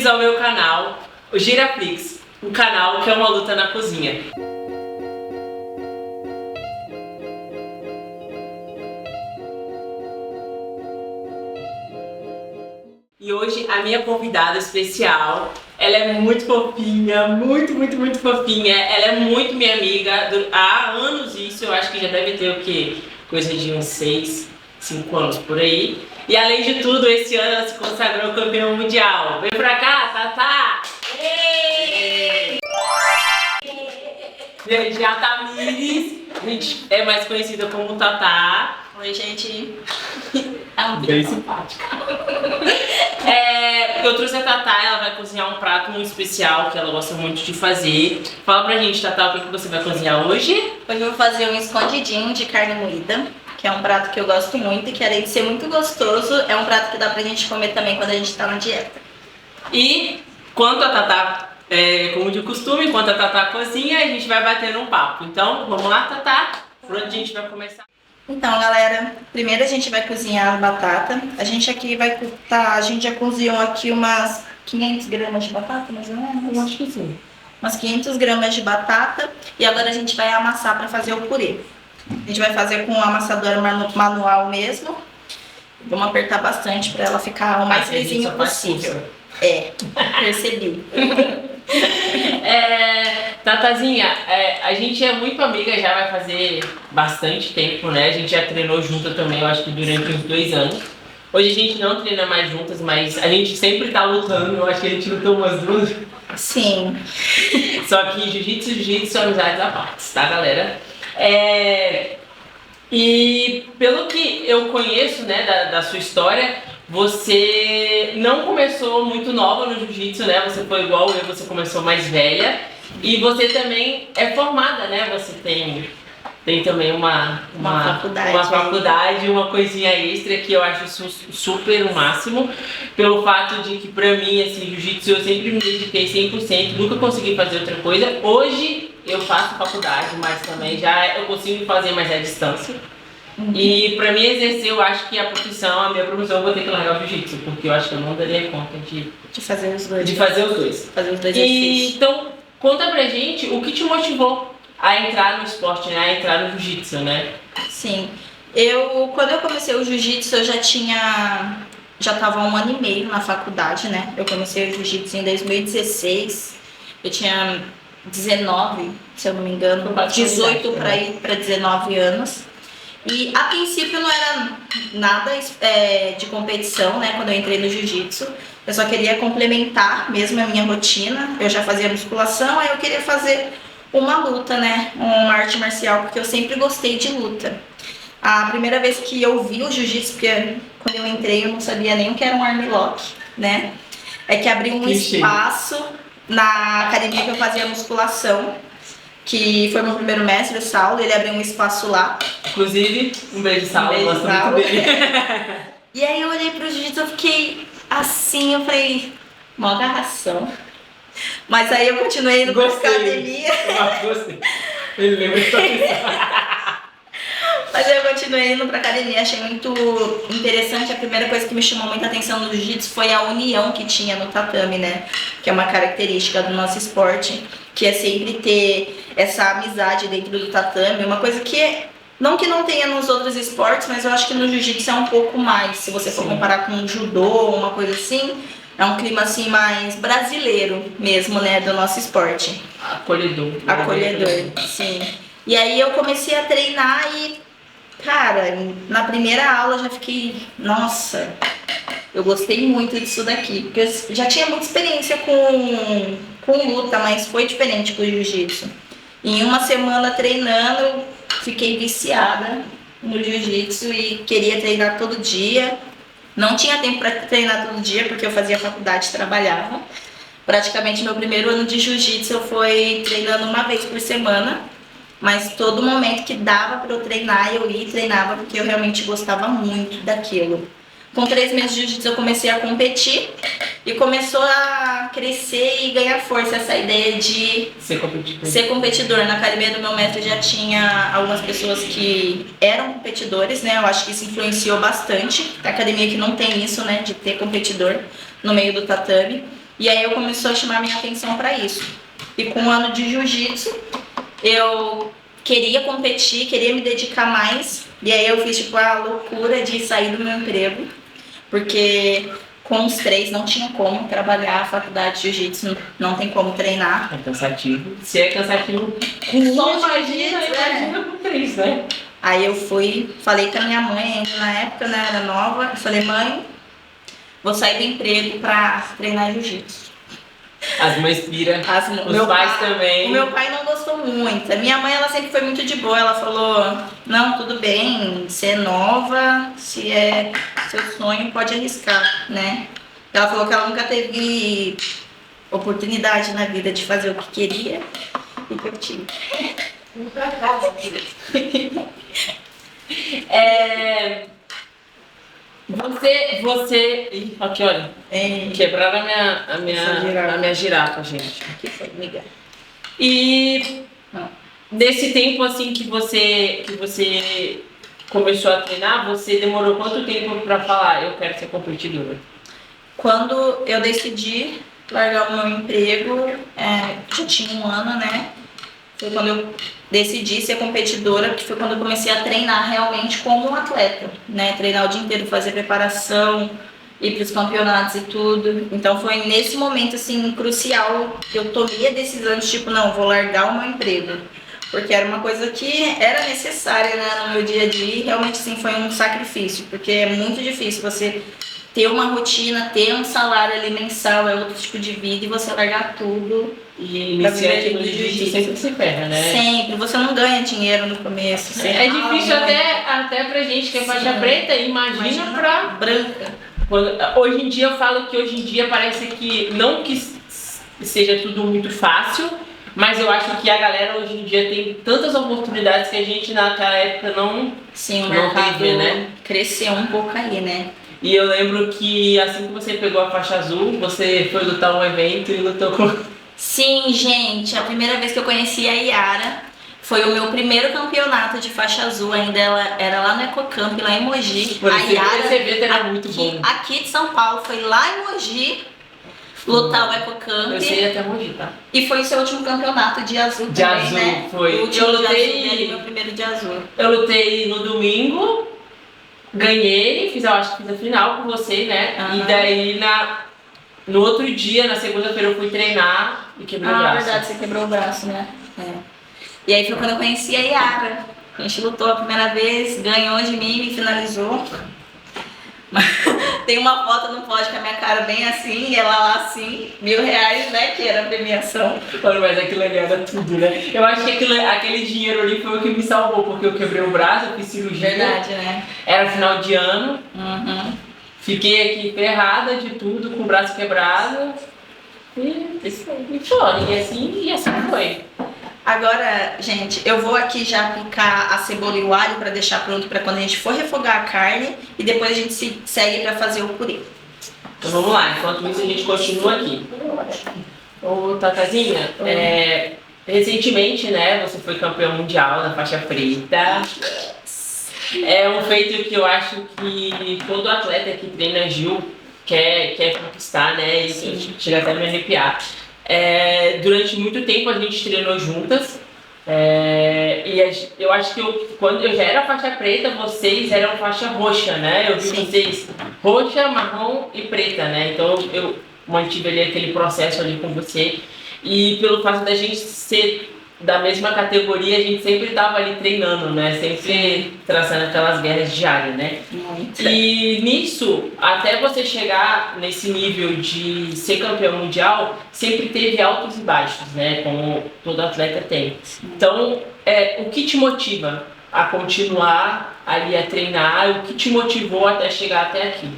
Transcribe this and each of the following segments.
bem-vindos ao meu canal, o Giraflix, um canal que é uma luta na cozinha. E hoje a minha convidada especial, ela é muito fofinha, muito fofinha. Ela é muito minha amiga, há anos isso, eu acho que já deve ter o quê? Coisa de uns 6, 5 anos por aí. E além de tudo, esse ano ela se consagrou campeã mundial. Vem pra cá, Tatá! Ei! Gente, a Tamires, a gente é mais conhecida como Tatá. Oi, gente. Bem simpática. Eu trouxe a Tatá, ela vai cozinhar um prato muito especial que ela gosta muito de fazer. Fala pra gente, Tatá, o que você vai cozinhar hoje? Hoje eu vou fazer um escondidinho de carne moída, que é um prato que eu gosto muito e que além de ser muito gostoso, é um prato que dá pra gente comer também quando a gente tá na dieta. E quanto a Tatá, como de costume, enquanto a Tatá cozinha, a gente vai batendo um papo. Então, vamos lá, Tatá? Por onde a gente vai começar? Então, galera, primeiro a gente vai cozinhar a batata. A gente já cozinhou aqui umas 500 gramas de batata, mais ou menos? Eu acho que sim. Umas 500 gramas de batata e agora a gente vai amassar para fazer o purê. A gente vai fazer com um amassador manual mesmo. Vamos apertar bastante para ela ficar o mais lisinho possível. Percebi. Tatazinha, a gente é muito amiga, já vai fazer bastante tempo, né? A gente já treinou junto também, eu acho que durante uns 2 anos. Hoje a gente não treina mais juntas, mas a gente sempre tá lutando, eu acho que a gente lutou umas 2. Sim. Só que jiu-jitsu são amizades à parte, tá, galera? E pelo que eu conheço, né, da sua história, você não começou muito nova no jiu-jitsu, né? Você foi igual eu, você começou mais velha. E você também é formada, né? Você tem também uma faculdade, uma coisinha extra que eu acho super o máximo. Pelo fato de que pra mim, assim, jiu-jitsu eu sempre me dediquei 100%, nunca consegui fazer outra coisa. Hoje eu faço faculdade, mas também já eu consigo fazer mais à distância. E pra mim exercer, eu acho que a minha profissão, eu vou ter que largar o jiu-jitsu, porque eu acho que eu não daria conta de fazer os dois. Fazer os dois exercícios. Então, conta pra gente o que te motivou a entrar no esporte, né? A entrar no jiu-jitsu, né? Sim. Quando eu comecei o jiu-jitsu, eu já tava há 1 ano e meio na faculdade, né? Eu comecei o jiu-jitsu em 2016. Eu tinha 19, se eu não me engano, 18 para ir para 19 anos. E a princípio não era nada de competição, né, quando eu entrei no jiu-jitsu. Eu só queria complementar mesmo a minha rotina. Eu já fazia musculação, aí eu queria fazer uma luta, né, uma arte marcial, porque eu sempre gostei de luta. A primeira vez que eu vi o jiu-jitsu, porque quando eu entrei eu não sabia nem o que era um armlock, né, é que abriu um espaço na academia que eu fazia musculação, que foi meu primeiro mestre, o Saulo, ele abriu um espaço lá. Inclusive, um beijo, Saulo, eu gosto muito dele. E aí eu olhei pro jiu-jitsu, eu fiquei assim, eu falei, mó agarração. Mas aí eu continuei indo pra academia. Gostei. Ele lembra de Mas aí eu continuei indo pra academia, achei muito interessante. A primeira coisa que me chamou muita atenção no jiu-jitsu foi a união que tinha no tatame, né? Que é uma característica do nosso esporte, que é sempre ter essa amizade dentro do tatame, uma coisa que não tenha nos outros esportes, mas eu acho que no jiu-jitsu é um pouco mais, se você for comparar com o judô, uma coisa assim, é um clima assim mais brasileiro mesmo, né, do nosso esporte. Acolhedor, sim. E aí eu comecei a treinar e, cara, na primeira aula eu já fiquei, nossa, eu gostei muito disso daqui, porque eu já tinha muita experiência com luta, mas foi diferente com o jiu-jitsu. Em 1 semana treinando, eu fiquei viciada no jiu-jitsu e queria treinar todo dia. Não tinha tempo para treinar todo dia, porque eu fazia faculdade e trabalhava. Praticamente meu primeiro ano de jiu-jitsu eu fui treinando 1 vez por semana. Mas todo momento que dava para eu treinar, eu ia e treinava, porque eu realmente gostava muito daquilo. Com 3 meses de jiu-jitsu eu comecei a competir e começou a crescer e ganhar força essa ideia de ser competidor. Na academia do meu mestre já tinha algumas pessoas que eram competidores, né? Eu acho que isso influenciou bastante. A academia que não tem isso, né, de ter competidor no meio do tatame. E aí eu começou a chamar minha atenção para isso. E com o ano de jiu-jitsu, eu queria competir, queria me dedicar mais. E aí eu fiz tipo a loucura de sair do meu emprego, porque com os 3 não tinha como trabalhar a faculdade de jiu-jitsu, não tem como treinar. É cansativo. Se é cansativo, Só imagina com 3, né? Aí eu falei com a minha mãe, ainda na época, né, era nova, eu falei, mãe, vou sair do emprego pra treinar jiu-jitsu. As mães piram, os pais também. O meu pai não gostou muito. A minha mãe, ela sempre foi muito de boa. Ela falou, não, tudo bem, você é nova, se é seu sonho, pode arriscar, né? Ela falou que ela nunca teve oportunidade na vida de fazer o que queria e que eu tive. Nunca acaba, filha. Você. Ih, aqui, olha. Quebraram a minha girafa, gente. Que foi, amiga? E nesse tempo assim que você começou a treinar, você demorou quanto tempo pra falar, eu quero ser competidora? Quando eu decidi largar o meu emprego, já tinha 1 ano, né? Foi quando eu decidi ser competidora, que foi quando eu comecei a treinar realmente como um atleta, né? Treinar o dia inteiro, fazer preparação, ir para os campeonatos e tudo. Então foi nesse momento, assim, crucial que eu tomei a decisão de, tipo, não, vou largar o meu emprego. Porque era uma coisa que era necessária, né, no meu dia a dia e realmente, sim, foi um sacrifício. Porque é muito difícil você ter uma rotina, ter um salário ali mensal, é outro tipo de vida e você largar tudo. E iniciante no jiu-jitsu sempre se ferra, né? Sempre, você não ganha dinheiro no começo. É difícil até pra gente que é faixa preta, imagina pra branca. Hoje em dia eu falo que hoje em dia parece que, não que seja tudo muito fácil, mas eu acho que a galera hoje em dia tem tantas oportunidades que a gente naquela época não teve, né? Cresceu um pouco aí, né? E eu lembro que assim que você pegou a faixa azul, você foi lutar um evento e lutou com... Sim, gente, a primeira vez que eu conheci a Yara foi o meu primeiro campeonato de faixa azul, ainda ela era lá no Ecocamp, lá em Mogi. A Yara, esse evento era muito bom. Aqui de São Paulo, foi lá em Mogi lutar o Ecocamp. Eu sei até Mogi, tá? E foi o seu último campeonato de azul também, azul, né? Foi. O último eu lutei, meu primeiro de azul. Eu lutei no domingo, ganhei, eu acho que fiz a final com você, né? E daí no outro dia, na segunda-feira, eu fui treinar e quebrei o braço. Ah, verdade, você quebrou o braço, né? E aí foi quando eu conheci a Yara. A gente lutou a primeira vez, ganhou de mim, me finalizou. Tem uma foto no pódio com a minha cara bem assim, e ela lá assim, R$1.000, né? Que era a premiação. Mano, mas aquilo ali era tudo, né? Eu acho que aquele dinheiro ali foi o que me salvou, porque eu quebrei o braço, eu fiz cirurgia. Verdade, né? Era final de ano. Fiquei aqui ferrada de tudo, com o braço quebrado. E foi. E assim foi. Agora, gente, eu vou aqui já picar a cebola e o alho para deixar pronto para quando a gente for refogar a carne e depois a gente segue para fazer o purê. Então vamos lá, enquanto isso a gente continua aqui. Ô Tatazinha, recentemente, né, você foi campeão mundial na faixa preta. É um feito que eu acho que todo atleta que treina Gil quer conquistar, né, e chega até a me arrepiar. Durante muito tempo a gente treinou juntas eu acho que quando eu já era faixa preta, vocês eram faixa roxa, né? Eu vi vocês roxa, marrom e preta, né? Então eu mantive ali aquele processo ali com você e pelo fato da gente ser da mesma categoria, a gente sempre estava ali treinando, né? Sempre traçando aquelas guerras diárias, né? E nisso, até você chegar nesse nível de ser campeão mundial, sempre teve altos e baixos, né? Como todo atleta tem. Então, o que te motiva a continuar ali a treinar? O que te motivou até chegar até aqui,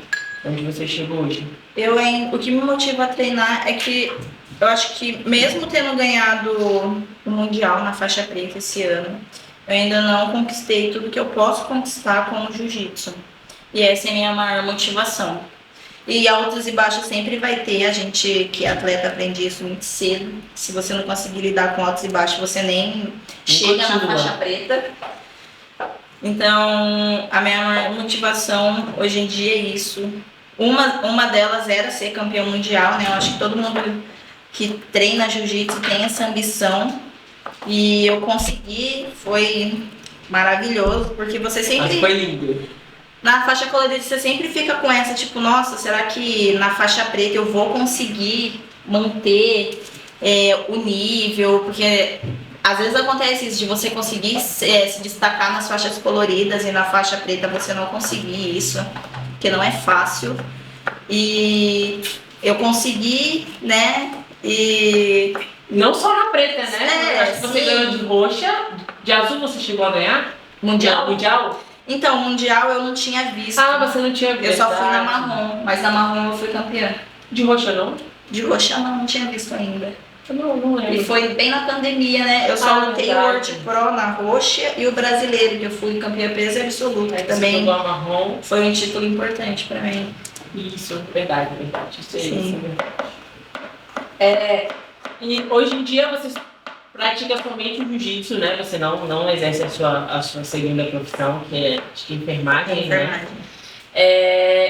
onde você chegou hoje? O que me motiva a treinar é que eu acho que mesmo tendo ganhado o Mundial na faixa preta esse ano, eu ainda não conquistei tudo que eu posso conquistar com o jiu-jitsu. E essa é a minha maior motivação. E altos e baixos sempre vai ter, a gente que é atleta aprende isso muito cedo. Se você não conseguir lidar com altos e baixos, você nem chega na faixa preta. Então, a minha maior motivação hoje em dia é isso. Uma delas era ser campeão mundial, né? Eu acho que todo mundo que treina jiu-jitsu tem essa ambição. E eu consegui, foi maravilhoso, porque você Mas sempre... foi lindo. Na faixa colorida você sempre fica com essa, tipo, nossa, será que na faixa preta eu vou conseguir manter o nível? Porque às vezes acontece isso, de você conseguir se destacar nas faixas coloridas e na faixa preta você não conseguir isso, porque não é fácil. E eu consegui, né? E Não só na preta, né? Acho que você sim. ganhou de roxa, de azul você chegou a ganhar? mundial. Mundial? Então, mundial eu não tinha visto. Ah, você não tinha visto. Eu só fui na marrom, mas na marrom eu fui campeã. De roxa não? De roxa não tinha visto ainda. Não lembro. E foi bem na pandemia, né? Eu só lutei o verdade. World Pro na roxa e o brasileiro, que eu fui campeã peso absoluto. Aí você Também pegou a marrom. foi um título importante pra mim. Isso, verdade. Isso é Sim. isso, verdade. E hoje em dia você pratica somente o jiu-jitsu, né? Você não exerce a sua segunda profissão, que é acho que enfermagem, né? Enfermagem.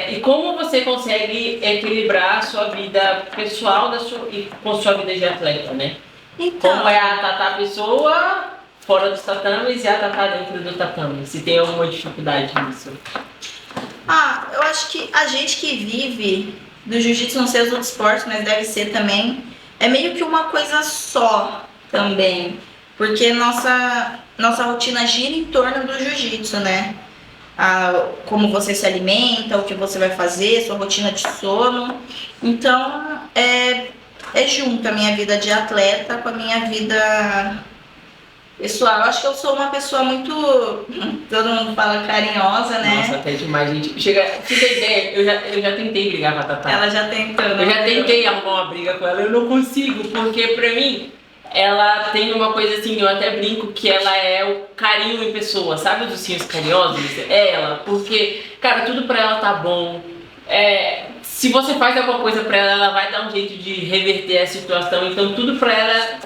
E como você consegue equilibrar a sua vida pessoal com a sua vida de atleta, né? Então, Como é a Tatá pessoa fora dos tatames e a Tatá dentro do tatame? Se tem alguma dificuldade nisso? eu acho que a gente que vive do jiu-jitsu, não sei os outros esportes, mas deve ser também, é meio que uma coisa só também. Porque nossa rotina gira em torno do jiu-jitsu, né? Como você se alimenta, o que você vai fazer, sua rotina de sono. Então, é junto a minha vida de atleta com a minha vida pessoal. Eu acho que eu sou uma pessoa muito, todo mundo fala carinhosa, né? Nossa, até demais, gente. Pra você ter ideia, eu já tentei brigar com a Tatá. Ela já tentando. Eu já tentei arrumar uma briga com ela, eu não consigo, porque pra mim, ela tem uma coisa assim, eu até brinco que ela é o carinho em pessoa, sabe os ursinhos carinhosos? É ela, porque, cara, tudo pra ela tá bom. Se você faz alguma coisa pra ela, ela vai dar um jeito de reverter a situação, então tudo pra ela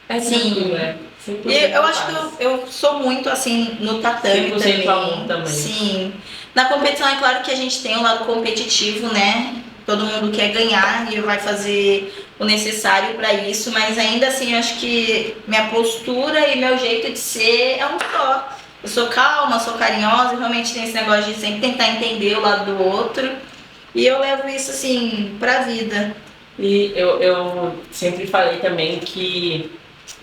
é tranquilo, né? E eu acho que eu sou muito assim no tatame 100% também. amor também. Sim. Na competição é claro que a gente tem o lado competitivo, né? Todo mundo quer ganhar e vai fazer o necessário para isso, mas ainda assim eu acho que minha postura e meu jeito de ser é um só. Eu sou calma, sou carinhosa, realmente tem esse negócio de sempre tentar entender o lado do outro. E eu levo isso assim pra vida. E eu sempre falei também que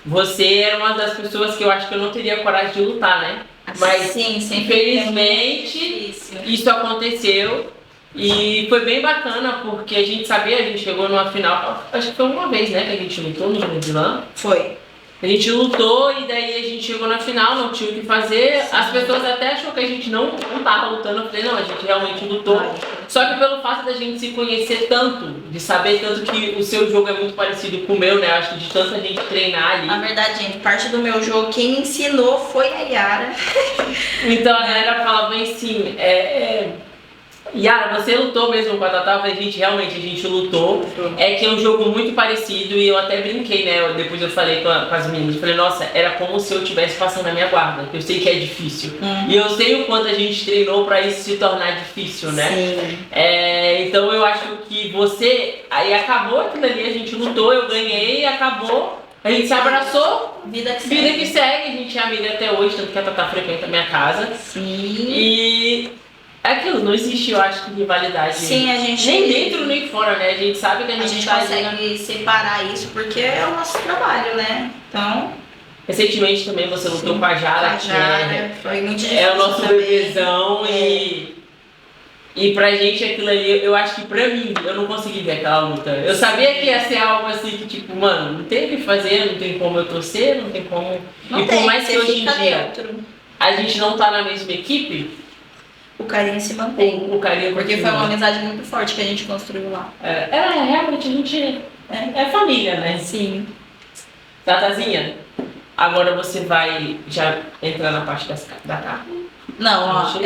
você era uma das pessoas que eu acho que eu não teria coragem de lutar, né? Mas sim, sempre infelizmente isso aconteceu e foi bem bacana porque a gente sabia, a gente chegou numa final, acho que foi uma vez, né, que a gente lutou no Grandilã. Foi. A gente lutou e daí a gente chegou na final, não tinha o que fazer. Sim. As pessoas até achou que a gente não tava lutando. Eu falei, não, a gente realmente lutou. Só que pelo fato da gente se conhecer tanto, de saber tanto que o seu jogo é muito parecido com o meu, né? Acho que de tanta gente treinar ali. Na verdade, gente, parte do meu jogo, quem me ensinou foi a Yara. Então a galera fala bem assim, Yara, você lutou mesmo com a Tatá? Eu falei, gente, realmente a gente lutou. É que é um jogo muito parecido e eu até brinquei, né? Depois eu falei com as meninas, eu falei, nossa, era como se eu estivesse passando a minha guarda, que eu sei que é difícil. E eu sei o quanto a gente treinou pra isso se tornar difícil, né? Sim. Então eu acho que você, aí acabou aquilo ali, a gente lutou, eu ganhei, acabou. A gente se abraçou, Vida que vida que segue, a gente é amiga até hoje, tanto que a Tatá frequenta a minha casa. Sim. E é aquilo, não existe, eu acho que rivalidade. Sim, a gente. Nem dentro nem fora, né? A gente sabe que A gente tá consegue separar isso porque é o nosso trabalho, né? Então. Recentemente também você lutou com a Jara, que foi muito difícil. é o nosso também. bebezão e pra gente aquilo ali, eu acho que pra mim, eu não consegui ver aquela luta. Eu sabia que ia ser algo assim que tipo, mano, não tem o que fazer, não tem como eu torcer, não tem como. Não e tem, por mais que você hoje em fica dia dentro. a gente não tá na mesma equipe, O carinho se mantém. o carinho Porque foi continua. uma amizade muito forte que a gente construiu lá. Realmente a gente é família, né? Sim. Tatazinha, agora você vai já entrar na parte da carne. Não, ó,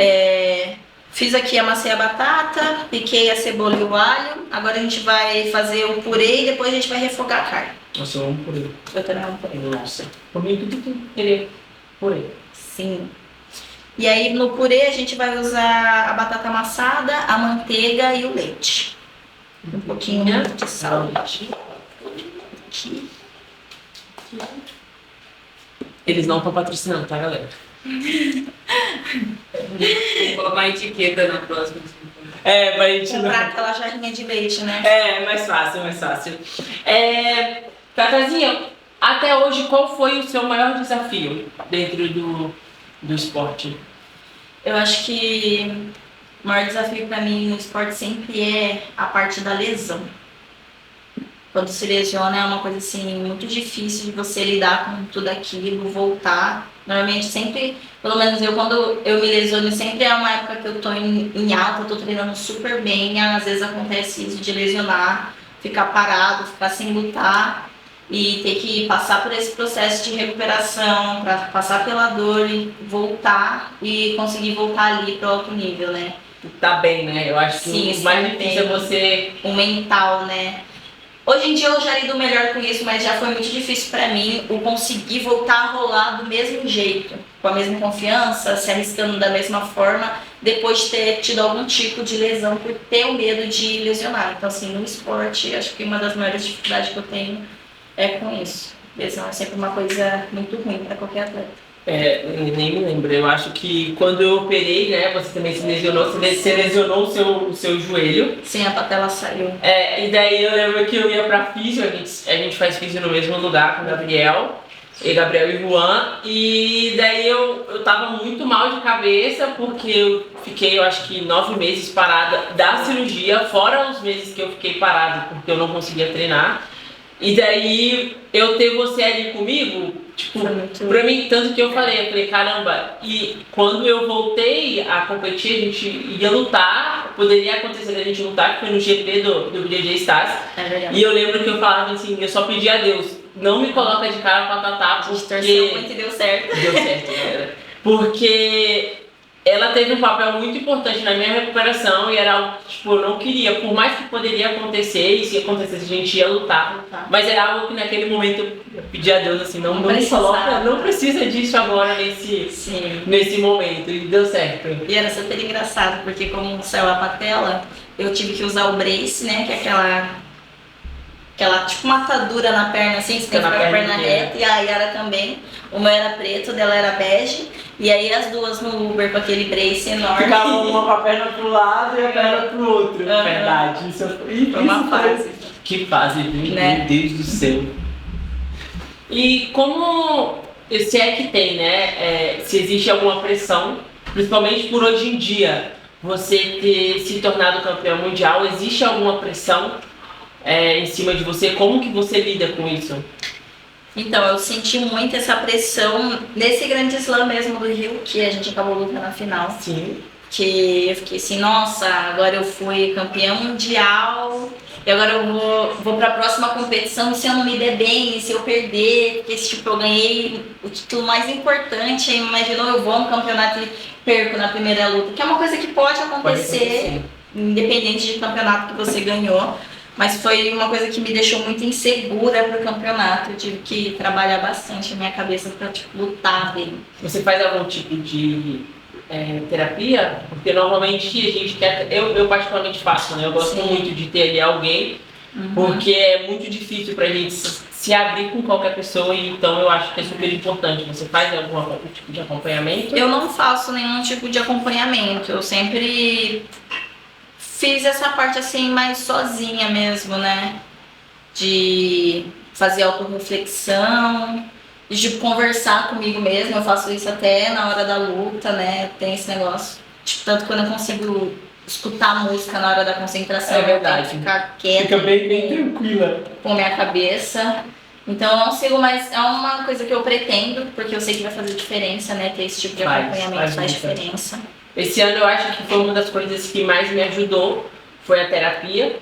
fiz aqui, amassei a batata, piquei a cebola e o alho. Agora a gente vai fazer o purê e depois a gente vai refogar a carne. Nossa, eu amo purê. Eu também amo purê. Nossa, comi tudo que eu queria purê. Sim. E aí no purê a gente vai usar a batata amassada, a manteiga e o leite. Um pouquinho de sal. Aqui. Eles não estão patrocinando, tá, galera? Vou colocar a etiqueta na próxima. Pra gente Comprar aquela jarrinha de leite, né? mais fácil, mais fácil. Tatazinha, até hoje, qual foi o seu maior desafio dentro do esporte? Eu acho que o maior desafio para mim no esporte sempre é a parte da lesão. Quando se lesiona é uma coisa assim muito difícil de você lidar com tudo aquilo, voltar. Normalmente sempre, pelo menos eu quando eu me lesiono, sempre é uma época que eu tô em alta, tô treinando super bem, às vezes acontece isso de lesionar, ficar parado, ficar sem lutar e ter que passar por esse processo de recuperação, para passar pela dor e voltar e conseguir voltar ali pro alto nível, né? Tá bem, né? Eu acho que Sim, o mais sim, difícil é você... O mental, né? Hoje em dia eu já lido melhor com isso, mas já foi muito difícil pra mim o conseguir voltar a rolar do mesmo jeito, com a mesma confiança, se arriscando da mesma forma, depois de ter tido algum tipo de lesão, por ter o medo de lesionar. Então, assim, no esporte, acho que uma das maiores dificuldades que eu tenho é com isso. Lesão é sempre uma coisa muito ruim pra qualquer atleta. Nem me lembro. Eu acho que quando eu operei, né, você também se lesionou, você lesionou o seu joelho. Sim, a patela saiu. E daí eu lembro que eu ia pra físio, a gente faz físio no mesmo lugar com o Gabriel e Juan, e daí eu tava muito mal de cabeça porque eu fiquei, eu acho que 9 meses parada da cirurgia, fora os meses que eu fiquei parado porque eu não conseguia treinar. E daí eu ter você ali comigo, tipo, pra mim, tanto que eu falei, caramba, e quando eu voltei a competir, a gente ia lutar, poderia acontecer a gente lutar, que foi no GP do BJJ Stars. E eu lembro que eu falava assim, eu só pedi a Deus, não me coloca de cara com a Tatá, porque... Torceu muito e deu certo. Deu certo, galera. Porque ela teve um papel muito importante na minha recuperação e era algo que, tipo, eu não queria, por mais que poderia acontecer, e se acontecesse a gente ia lutar, mas era algo que naquele momento eu pedi a Deus assim, não me coloca, não precisa disso agora nesse momento, e deu certo. E era super engraçado, porque como saiu a patela, eu tive que usar o brace, né, que é aquela tipo uma atadura na perna assim, você tem que ficar com a perna reta, e a Yara também. O meu era preto, o dela era bege, e aí as duas no Uber com aquele brace enorme. Ficava uma com a perna pro lado e a perna pro outro. Verdade. Isso foi uma fase. Que fase, né? Meu Deus do céu. E como, se é que tem, né, se existe alguma pressão, principalmente por hoje em dia, você ter se tornado campeão mundial, existe alguma pressão em cima de você? Como que você lida com isso? Então, eu senti muito essa pressão nesse grande slam mesmo do Rio, que a gente acabou lutando na final. Sim. Que eu fiquei assim, nossa, agora eu fui campeã mundial, e agora eu vou pra próxima competição, e se eu não me der bem, e se eu perder, porque tipo, eu ganhei o título mais importante, imaginou, eu vou no campeonato e perco na primeira luta, que é uma coisa que pode acontecer, independente de campeonato que você ganhou. Mas foi uma coisa que me deixou muito insegura pro campeonato. Eu tive que trabalhar bastante a minha cabeça pra tipo, lutar bem. Você faz algum tipo de terapia? Porque normalmente a gente quer... Eu particularmente faço, né? Eu gosto muito de ter ali alguém, porque é muito difícil pra gente se abrir com qualquer pessoa, e então eu acho que é super importante. Você faz algum tipo de acompanhamento? Eu não faço nenhum tipo de acompanhamento. Eu sempre... fiz essa parte assim mais sozinha mesmo, né? De fazer autorreflexão, de conversar comigo mesmo. Eu faço isso até na hora da luta, né? Tem esse negócio. Tipo, tanto quando eu consigo escutar a música na hora da concentração, é verdade. eu tenho que ficar quieta. Fica bem tranquila. Com a minha cabeça. Então eu não sigo mais, é uma coisa que eu pretendo, porque eu sei que vai fazer diferença, né? Ter esse tipo de acompanhamento faz diferença. Esse ano eu acho que foi uma das coisas que mais me ajudou, foi a terapia,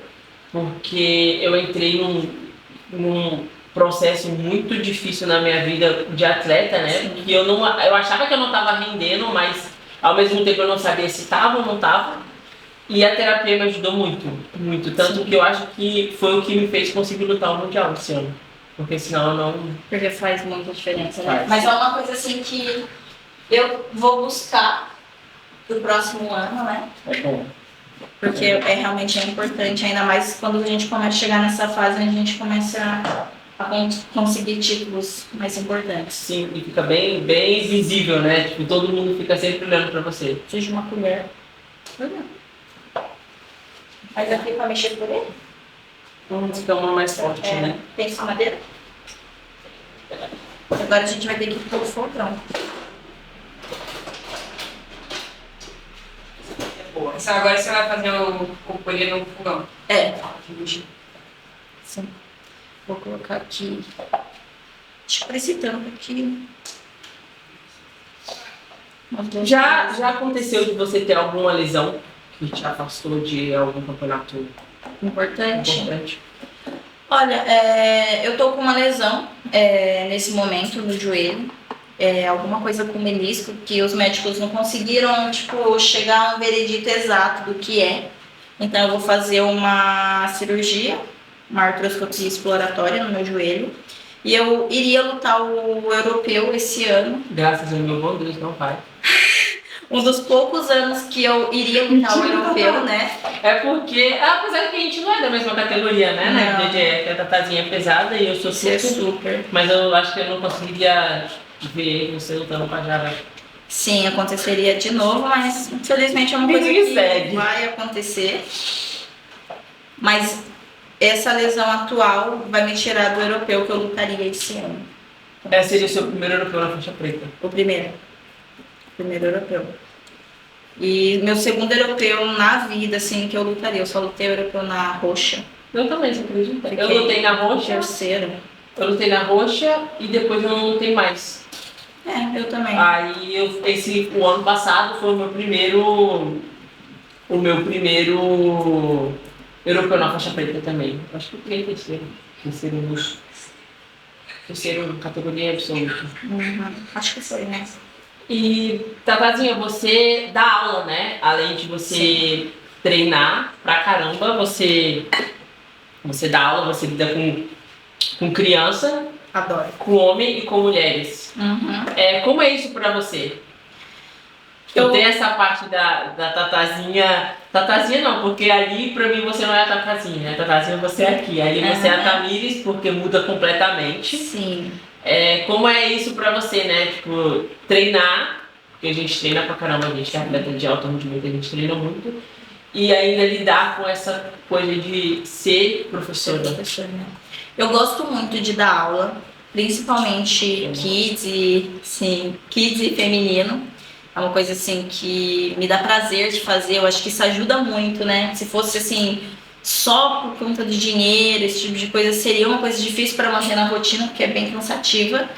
porque eu entrei num processo muito difícil na minha vida de atleta, né? Que eu achava que eu não estava rendendo, mas ao mesmo tempo eu não sabia se estava ou não estava. E a terapia me ajudou muito, muito. Tanto que eu acho que foi o que me fez conseguir lutar o Mundial esse ano. Porque senão eu não... Porque faz muita diferença, né? Mas é uma coisa assim que Eu vou buscar pro próximo ano, né? É bom. Porque realmente é importante, ainda mais quando a gente começa a chegar nessa fase, a gente começa a conseguir títulos mais importantes. Sim, e fica bem, bem visível, né? Tipo, todo mundo fica sempre olhando pra você. Preciso de uma colher. Mas aqui pra mexer por ele? Vamos ficar uma mais forte, né? Tem só madeira? Agora a gente vai ter que pôr o fogão. Então, agora você vai fazer o colher no fogão. É. Sim. Vou colocar aqui. Acho que por esse tampo aqui. Já aconteceu de você ter alguma lesão que te afastou de algum campeonato Importante. Olha, eu tô com uma lesão nesse momento no joelho. Alguma coisa com o menisco que os médicos não conseguiram, tipo, chegar a um veredito exato do que é. Então eu vou fazer uma cirurgia, uma artroscopia exploratória no meu joelho. E eu iria lutar o europeu esse ano. Graças ao meu bom Deus, não vai. Um dos poucos anos que eu iria lutar o europeu, né? É porque, apesar que a gente não é da mesma categoria, né? Não. Na que a Tatazinha é pesada e eu sou Você é super. super. Mas eu acho que eu não conseguiria ver você lutando com a Jara. Sim, aconteceria de novo, mas infelizmente é uma coisa Ninguém que segue. vai acontecer. Mas essa lesão atual vai me tirar do europeu que eu lutaria esse ano. Seria o seu primeiro europeu na faixa preta. O primeiro. Primeiro europeu. E meu segundo europeu na vida, assim, que eu lutaria. Eu só lutei europeu na roxa. Eu também, você acredita? Fiquei Eu lutei na roxa. Terceira. Eu lutei na roxa e depois eu não lutei mais. Eu também. Aí o ano passado foi o meu primeiro europeu na faixa preta também. Acho que eu peguei terceiro. Terceiro categoria absoluta. Acho que foi, né? E, Tatazinha, você dá aula, né? Além de você treinar pra caramba, você dá aula, você lida com criança, Adoro. com homem e com mulheres. Como é isso pra você? Eu tenho essa parte da Tatazinha. Tatazinha não, porque ali pra mim você não é a Tatazinha. A Tatazinha você é aqui. Ali você é a Tamires, porque muda completamente. Sim. Como é isso pra você, né? Tipo, treinar, porque a gente treina pra caramba, a gente é atleta de alto rendimento, a gente treina muito. E ainda lidar com essa coisa de ser professora. Né? Eu gosto muito de dar aula, principalmente kids e feminino. É uma coisa assim que me dá prazer de fazer, eu acho que isso ajuda muito, né? Se fosse assim, só por conta de dinheiro, esse tipo de coisa, seria uma coisa difícil para manter na rotina, porque é bem cansativa.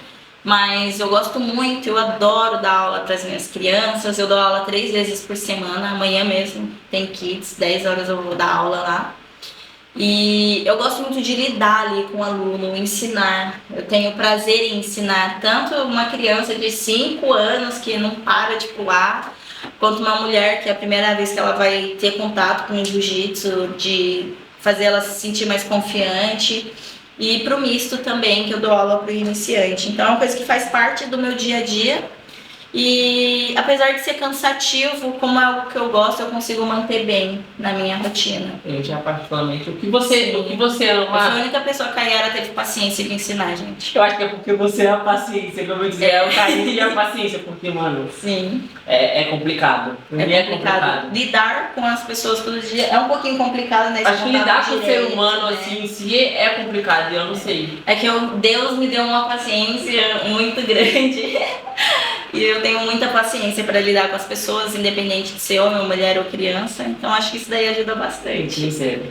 Mas eu gosto muito, eu adoro dar aula para as minhas crianças. Eu dou aula 3 vezes por semana, amanhã mesmo tem kids, 10 horas eu vou dar aula lá. E eu gosto muito de lidar ali com o aluno, ensinar. Eu tenho prazer em ensinar tanto uma criança de 5 anos que não para de pular, quanto uma mulher que é a primeira vez que ela vai ter contato com o jiu-jitsu, de fazer ela se sentir mais confiante. E pro misto também, que eu dou aula pro iniciante. Então é uma coisa que faz parte do meu dia a dia. E apesar de ser cansativo, como é algo que eu gosto, eu consigo manter bem na minha rotina. Eu já particularmente. O que você ama? Eu fui a única pessoa que a Yara teve paciência de ensinar, gente. Eu acho que é porque você é a paciência, como eu dizer, é o carinho e a paciência, porque, mano, Sim. É complicado. É complicado. Lidar com as pessoas todo dia é um pouquinho complicado, né? Acho que lidar com o ser humano, né? Assim, em si é complicado, e eu não sei. É que Deus me deu uma paciência muito grande. E eu tenho muita paciência para lidar com as pessoas, independente de ser homem, mulher ou criança. Então acho que isso daí ajuda bastante. Zero.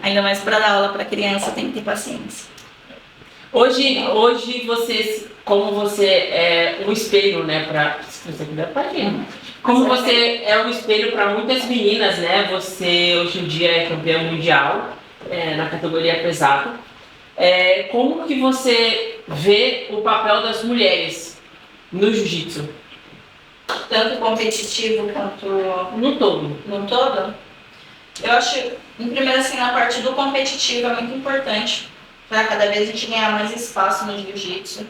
Ainda mais para dar aula para criança, tem que ter paciência. Hoje você, como você é um espelho, né, se você quiser, pode ir. Como você é um espelho para muitas meninas, né? Você hoje em dia é campeã mundial na categoria pesado. Como que você vê o papel das mulheres no jiu-jitsu? Tanto competitivo quanto no todo? No todo? Eu acho, em primeiro assim, na parte do competitivo é muito importante para cada vez a gente ganhar mais espaço no jiu-jitsu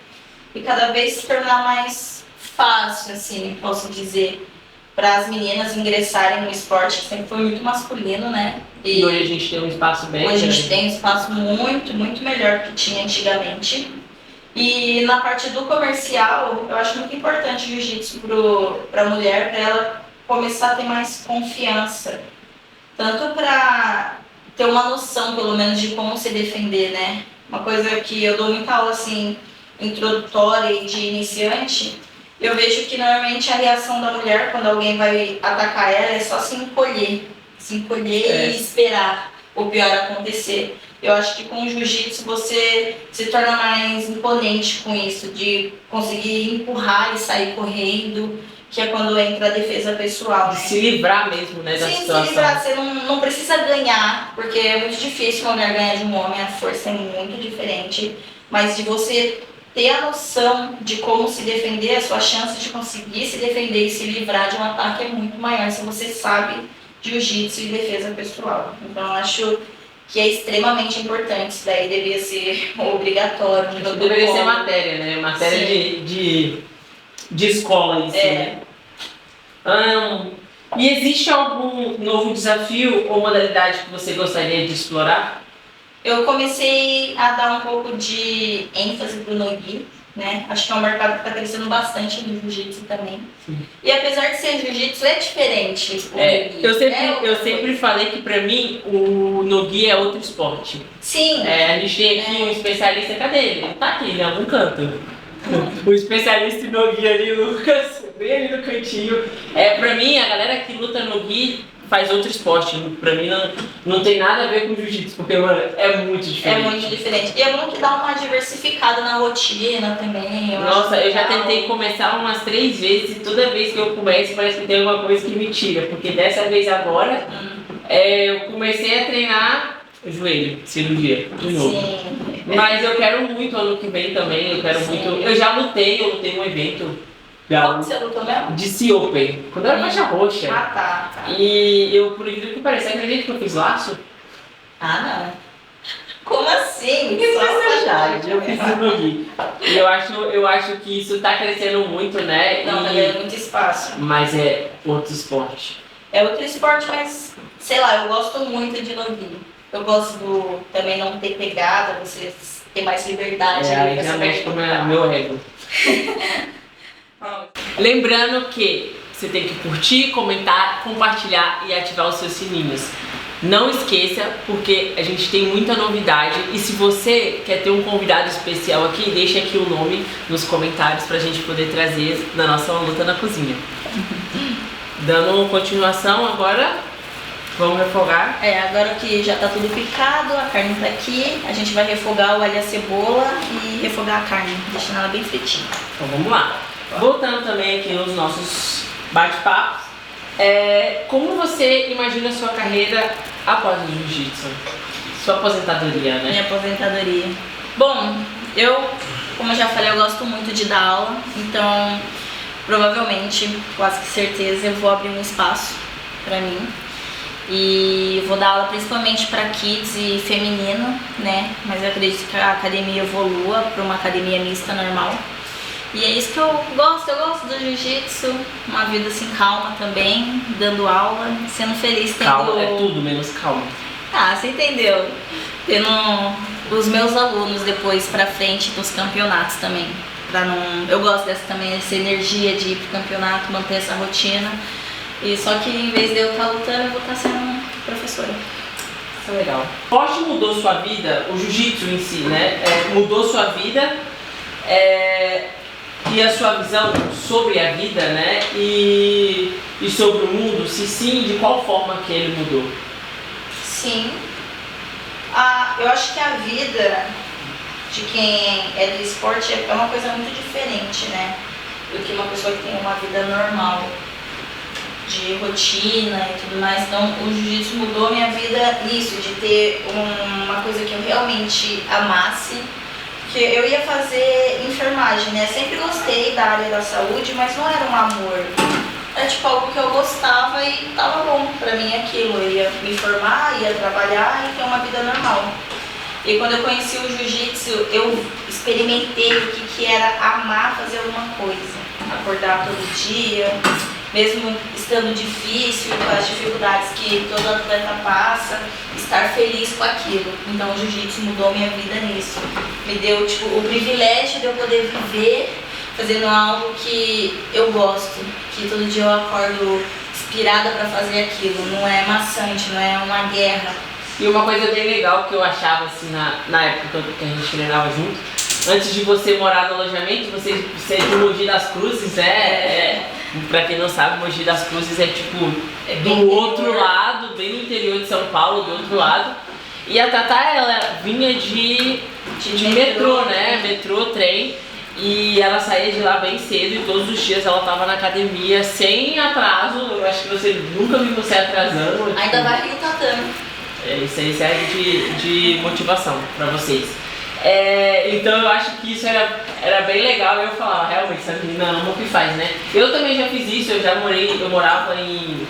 e cada vez se tornar mais fácil, assim, posso dizer, para as meninas ingressarem no esporte, que sempre foi muito masculino, né? E hoje a gente tem um espaço bem Hoje a gente grande. tem um espaço muito, muito melhor do que tinha antigamente. E na parte do comercial, eu acho muito importante o jiu-jitsu para a mulher, para ela começar a ter mais confiança. Tanto para ter uma noção, pelo menos, de como se defender, né? Uma coisa que eu dou muita aula, assim, introdutória e de iniciante, eu vejo que normalmente a reação da mulher quando alguém vai atacar ela é só se encolher e esperar o pior acontecer. Eu acho que com o jiu-jitsu você se torna mais imponente com isso, de conseguir empurrar e sair correndo, que é quando entra a defesa pessoal. De se livrar mesmo, né, da Sim, situação. se livrar, você não precisa ganhar, porque é muito difícil uma mulher ganhar de um homem, a força é muito diferente, mas de você ter a noção de como se defender, a sua chance de conseguir se defender e se livrar de um ataque é muito maior se você sabe jiu-jitsu e defesa pessoal. Então eu acho que é extremamente importante, isso daí devia ser obrigatório. Então deveria ser matéria, né? Matéria de escola em si, né? E existe algum novo desafio ou modalidade que você gostaria de explorar? Eu comecei a dar um pouco de ênfase pro no-gi, né? Acho que é um mercado que está crescendo bastante no jiu-jitsu também. Sim. E apesar de ser jiu-jitsu, é diferente. Eu sempre falei que pra mim o no-gi é outro esporte. Sim. A gente tem aqui um especialista, cadê ele? Ele tá aqui, em algum canto. O especialista em no-gi ali, o Lucas, bem ali no cantinho. Pra mim, a galera que luta no-gi faz outro esporte. Pra mim não tem nada a ver com jiu-jitsu, porque, mano, é muito diferente. É muito diferente. E é bom que dá uma diversificada na rotina também. Nossa, eu já tentei começar umas 3 vezes e toda vez que eu começo parece que tem alguma coisa que me tira. Porque dessa vez agora, eu comecei a treinar joelho, cirurgia, de novo. Sim. Mas eu quero muito ano que vem também, eu quero muito... Eu já lutei um evento... Qual que você lutou mesmo? De Sea Open, quando eu era faixa roxa. Ah, tá. E eu, por incrível que pareça, acredito que eu fiz laço? Ah, não. Como assim? Isso é verdade, eu fiz no Rio. E eu acho que isso tá crescendo muito, né? Não, tá ganhando muito espaço. Mas é outro esporte. É outro esporte, mas, sei lá, eu gosto muito de no-gi. Eu gosto do também não ter pegada, você ter mais liberdade. Aí já mexe com o meu ego. Lembrando que você tem que curtir, comentar, compartilhar e ativar os seus sininhos. Não esqueça, porque a gente tem muita novidade e se você quer ter um convidado especial aqui, deixa aqui o nome nos comentários pra gente poder trazer na nossa luta na cozinha. Dando continuação agora, vamos refogar. Agora que já tá tudo picado, a carne tá aqui, a gente vai refogar o alho e a cebola e refogar a carne, deixando ela bem fritinha. Então vamos lá. Voltando também aqui nos nossos bate-papos, como você imagina a sua carreira após o jiu-jitsu? Sua aposentadoria, né? Minha aposentadoria. Bom, como eu já falei, eu gosto muito de dar aula, então provavelmente, quase que certeza, eu vou abrir um espaço pra mim. E vou dar aula principalmente para kids e feminino, né? Mas eu acredito que a academia evolua para uma academia mista normal. E é isso que eu gosto do jiu-jitsu, uma vida assim calma também, dando aula, sendo feliz tendo... Calma, é tudo menos calma. Ah, você entendeu? Tendo os meus alunos depois pra frente dos campeonatos também. Eu gosto dessa energia de ir pro campeonato, manter essa rotina. E só que em vez de eu estar lutando, eu vou estar sendo professora. Isso é legal. O esporte mudou sua vida, o jiu-jitsu em si, né? Mudou sua vida. E a sua visão sobre a vida, né? E sobre o mundo, se sim, de qual forma que ele mudou? Sim. Eu acho que a vida de quem é do esporte é uma coisa muito diferente, né? Do que uma pessoa que tem uma vida normal, de rotina e tudo mais. Então o jiu-jitsu mudou a minha vida nisso, de ter uma coisa que eu realmente amasse. Porque eu ia fazer enfermagem, né? Sempre gostei da área da saúde, mas não era um amor. Era tipo algo que eu gostava e tava bom pra mim aquilo. Eu ia me formar, ia trabalhar e ter uma vida normal. E quando eu conheci o jiu-jitsu, eu experimentei o que era amar fazer alguma coisa. acordar todo dia, mesmo estando difícil, com as dificuldades que todo atleta passa, estar feliz com aquilo. Então o jiu-jitsu mudou minha vida nisso. Me deu tipo, o privilégio de eu poder viver fazendo algo que eu gosto, que todo dia eu acordo inspirada para fazer aquilo. Não é maçante, não é uma guerra. E uma coisa bem legal que eu achava assim na época que a gente treinava junto, antes de você morar no alojamento, você é de Mogi das Cruzes, né? Pra quem não sabe, Mogi das Cruzes é tipo do outro lado, bem no interior de São Paulo, do outro lado. E a Tatá, ela vinha de metrô, né? Metrô, trem. E ela saía de lá bem cedo e todos os dias ela tava na academia sem atraso. Eu acho que você nunca viu você atrasando. Ainda tipo, vai rir o tatame. Isso aí serve de motivação pra vocês. Então eu acho que isso era bem legal. Eu falava, realmente, essa menina ama o que faz, né? Eu também já fiz isso, eu morava em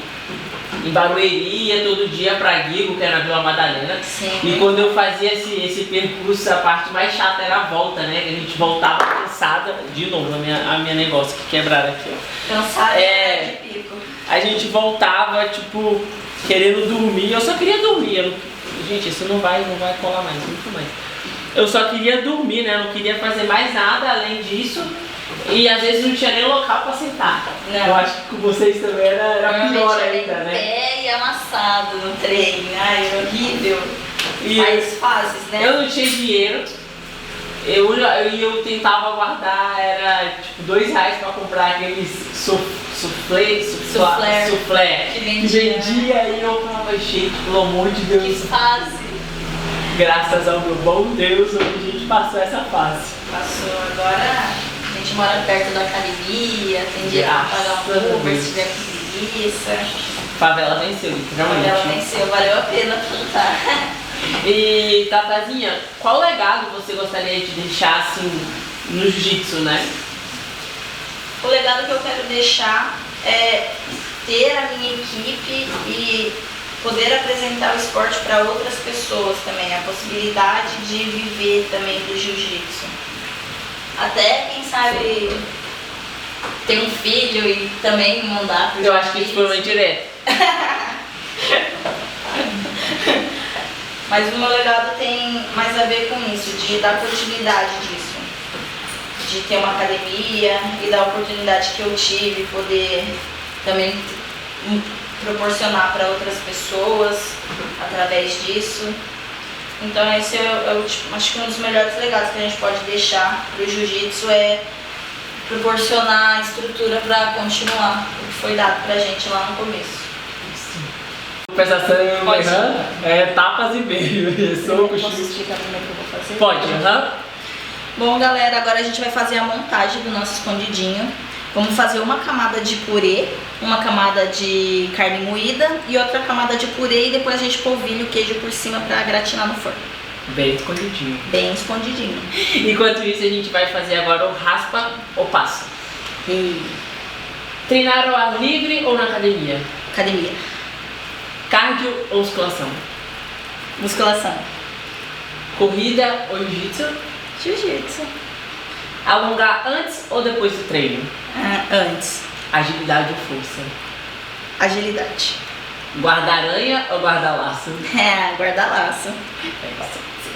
Barueri, ia todo dia pra Guigo, que era na Vila Madalena. Sim. E quando eu fazia esse percurso, a parte mais chata era a volta, né? Que a gente voltava cansada, de novo, a minha negócio que quebraram aqui, ó. Cansada de pico. A gente voltava, tipo, querendo dormir. Eu só queria dormir. Gente, isso não vai colar mais, muito mais. Eu só queria dormir, né? Eu não queria fazer mais nada além disso. E às vezes não tinha nem local pra sentar. Não. Eu acho que com vocês também era pior ainda, né? Pé e amassado no trem. Ai, horrível. E Faz fases, né? eu não tinha dinheiro. Eu tentava guardar, era tipo R$2 pra comprar aqueles soufflé Que que vendia. vendia e eu falava, gente, pelo amor de Deus. Que fase. Graças ao meu bom Deus, hoje a gente passou essa fase. Passou. Agora a gente mora perto da academia, tem dia pra pagar um Uber se tiver com preguiça. Favela venceu, literalmente. Ela venceu, valeu a pena tentar. E Tatazinha, qual legado você gostaria de deixar assim no jiu-jitsu, né? O legado que eu quero deixar é ter a minha equipe e poder apresentar o esporte para outras pessoas também, a possibilidade de viver também do jiu-jitsu. Até, quem sabe, ter um filho e também mandar pro Eu acho que isso foi uma indireta. Mas o meu legado tem mais a ver com isso, de dar continuidade disso. De ter uma academia e dar a oportunidade que eu tive, poder também proporcionar para outras pessoas através disso. Então esse acho que um dos melhores legados que a gente pode deixar para o jiu-jitsu é proporcionar estrutura para continuar o que foi dado pra gente lá no começo. Compensação tapas e meio. Soco, Posso chute. explicar como é que eu vou fazer? Pode, Bom, galera, agora a gente vai fazer a montagem do nosso escondidinho. Vamos fazer uma camada de purê, uma camada de carne moída e outra camada de purê e depois a gente polvilha o queijo por cima para gratinar no forno. Bem escondidinho. Bem escondidinho. Enquanto isso, a gente vai fazer agora o raspa ou passa. Treinar ao ar livre ou na academia? Academia. Cardio ou musculação? Musculação. Corrida ou jiu-jitsu? Jiu-jitsu. Alongar antes ou depois do treino? Antes. Agilidade ou força? Agilidade. Guarda-aranha ou guarda-laço? Guarda-laço.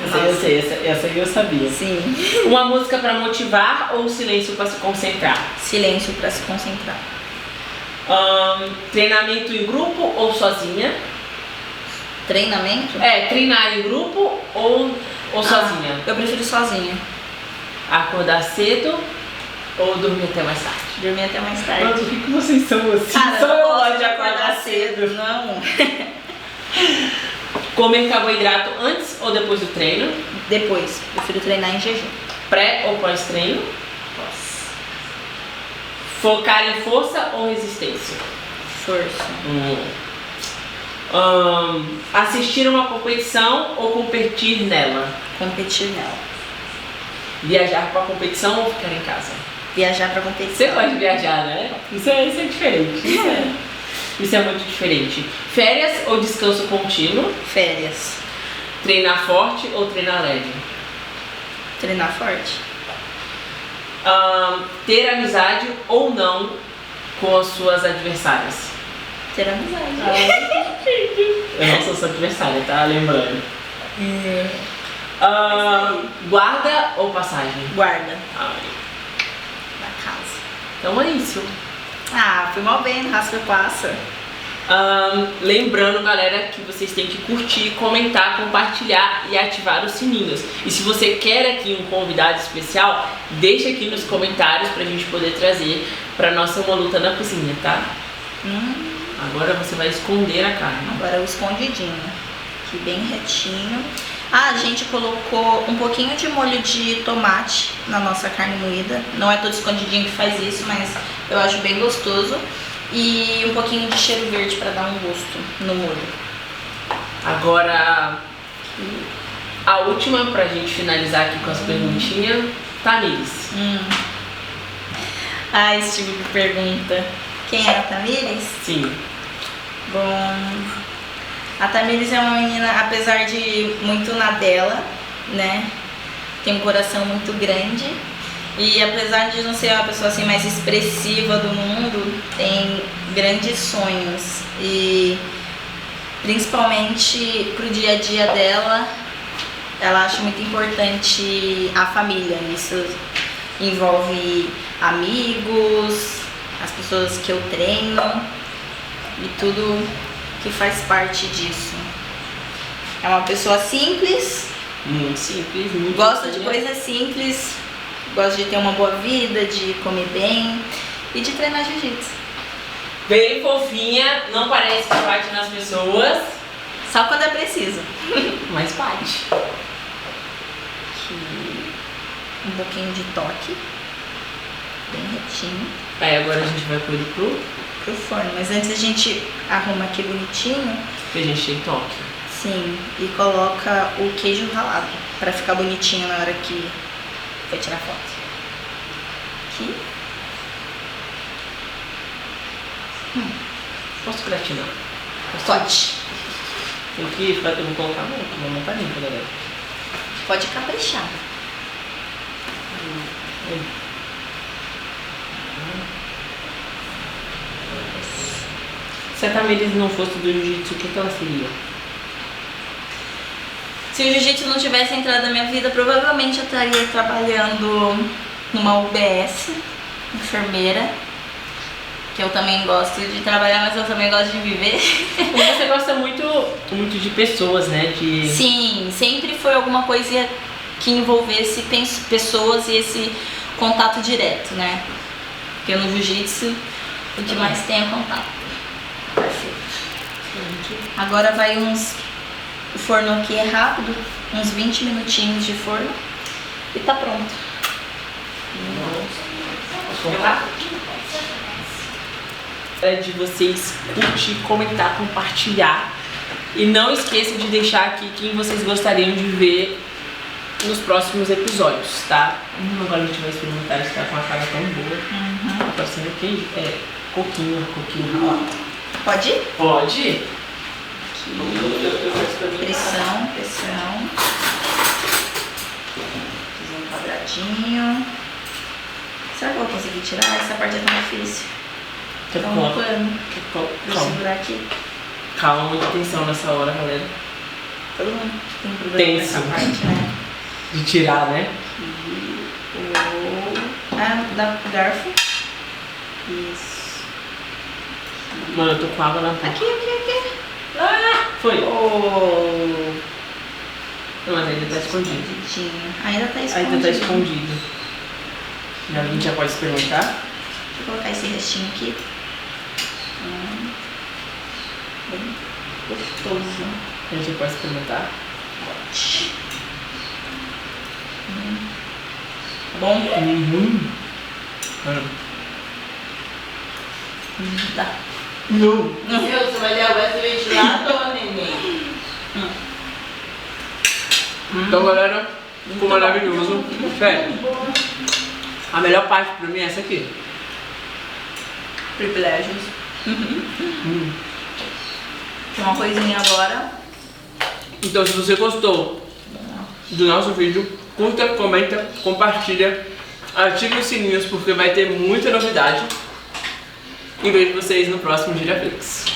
Essa eu sei, essa eu sabia. Sim. Uma música pra motivar ou silêncio pra se concentrar? Silêncio para se concentrar. Treinamento em grupo ou sozinha? Treinamento? Treinar em grupo ou sozinha? Eu prefiro sozinha. Acordar cedo ou dormir até mais tarde? Dormir até mais tarde. Mano, por que vocês são assim? Cara, Só eu eu gosto gosto de acordar cedo. Não. Comer carboidrato antes ou depois do treino? Depois. Prefiro treinar em jejum. Pré ou pós-treino? Focar em força ou resistência? Força. Assistir uma competição ou competir nela? Competir nela. Viajar para a competição ou ficar em casa? Viajar pra competição. Você gosta de viajar, né? Isso é diferente. Isso é muito diferente. Férias ou descanso contínuo? Férias. Treinar forte ou treinar leve? Treinar forte. ter amizade ou não com as suas adversárias? Ter amizade. Eu não sou sua adversária, tá? Lembrando. Guarda ou passagem? Guarda. Ai. Da casa. Então é isso. Ah, fui mal bem, raspa e passa. Lembrando, galera, que vocês têm que curtir, comentar, compartilhar e ativar os sininhos. E se você quer aqui um convidado especial, deixa aqui nos comentários pra gente poder trazer pra nossa Uma Luta na Cozinha, tá? Agora você vai esconder a carne. Agora o escondidinho. Aqui bem retinho. Ah, a gente colocou um pouquinho de molho de tomate na nossa carne moída. Não é todo escondidinho que faz isso, mas eu acho bem gostoso. E um pouquinho de cheiro verde para dar um gosto no molho. Agora, a última pra gente finalizar aqui com as perguntinhas. Tamires. Ah, esse tipo de pergunta. Quem é a Tamires? Sim. Bom, a Tamires é uma menina, apesar de muito na dela, né? Tem um coração muito grande. E apesar de não ser uma pessoa assim mais expressiva do mundo, tem grandes sonhos. E principalmente pro dia a dia dela, ela acha muito importante a família. Isso envolve amigos, as pessoas que eu treino e tudo que faz parte disso. É uma pessoa simples, Muito simples, muito gosta de simples. coisas simples, gosta de ter uma boa vida, de comer bem e de treinar jiu-jitsu. Bem fofinha, não parece que bate nas pessoas, Só quando é preciso. mas bate. Aqui, um pouquinho de toque, bem retinho, Aí agora a gente vai pôr ele pro forno. Mas antes a gente arruma aqui bonitinho, que a gente tem toque. sim, e coloca o queijo ralado pra ficar bonitinho na hora que vai tirar foto. Aqui. Posso gratinar? Pode. Tem que, eu vou colocar a mão, porque a mão tá limpa, galera. Pode caprichar. Se a Tamires não fosse do jiu-jitsu, o que ela seria? Se o jiu-jitsu não tivesse entrado na minha vida, provavelmente eu estaria trabalhando numa UBS, enfermeira, que eu também gosto de trabalhar, mas eu também gosto de viver. Você gosta muito de pessoas, né? De... Sim, sempre foi alguma coisa que envolvesse pessoas e esse contato direto, né? Porque no jiu-jitsu o que mais tem é contato. Perfeito. Agora vai o forno aqui é rápido, uns 20 minutinhos de forno e tá pronto. É de vocês curtir, comentar, compartilhar. E não esqueça de deixar aqui quem vocês gostariam de ver nos próximos episódios, tá? Agora a gente vai experimentar, isso tá com a cara tão boa. Tá parecendo queijo. É, coquinho ralado. Pode ir? Pode? Pressão. Fazer um quadradinho. Será que eu vou conseguir tirar? Essa parte é tão difícil. Quer Dá um colocar? pano. Vou Calma. segurar aqui. Calma, muita atenção nessa hora, galera. Todo mundo tem problema Tem, nessa sim. parte, né? De tirar, né? Dá pro garfo. Isso. Mano, eu tô com água na boca. Aqui. Ah, foi. Oh. Não, mas ainda tá escondido. Escondidinho. Ainda tá escondido. Ainda tá escondido. Já a gente já pode experimentar? Deixa eu colocar esse restinho aqui. Bem gostoso. A gente já pode experimentar. Tá bom? Dá. Não. Você vai ligar esse ventilador, neném. Então, galera, ficou maravilhoso. Sério. A melhor parte pra mim é essa aqui. Privilégios. Tem uma coisinha agora. Então, se você gostou do nosso vídeo, curta, comenta, compartilha ative os sininhos porque vai ter muita novidade. E vejo vocês no próximo Giraflix.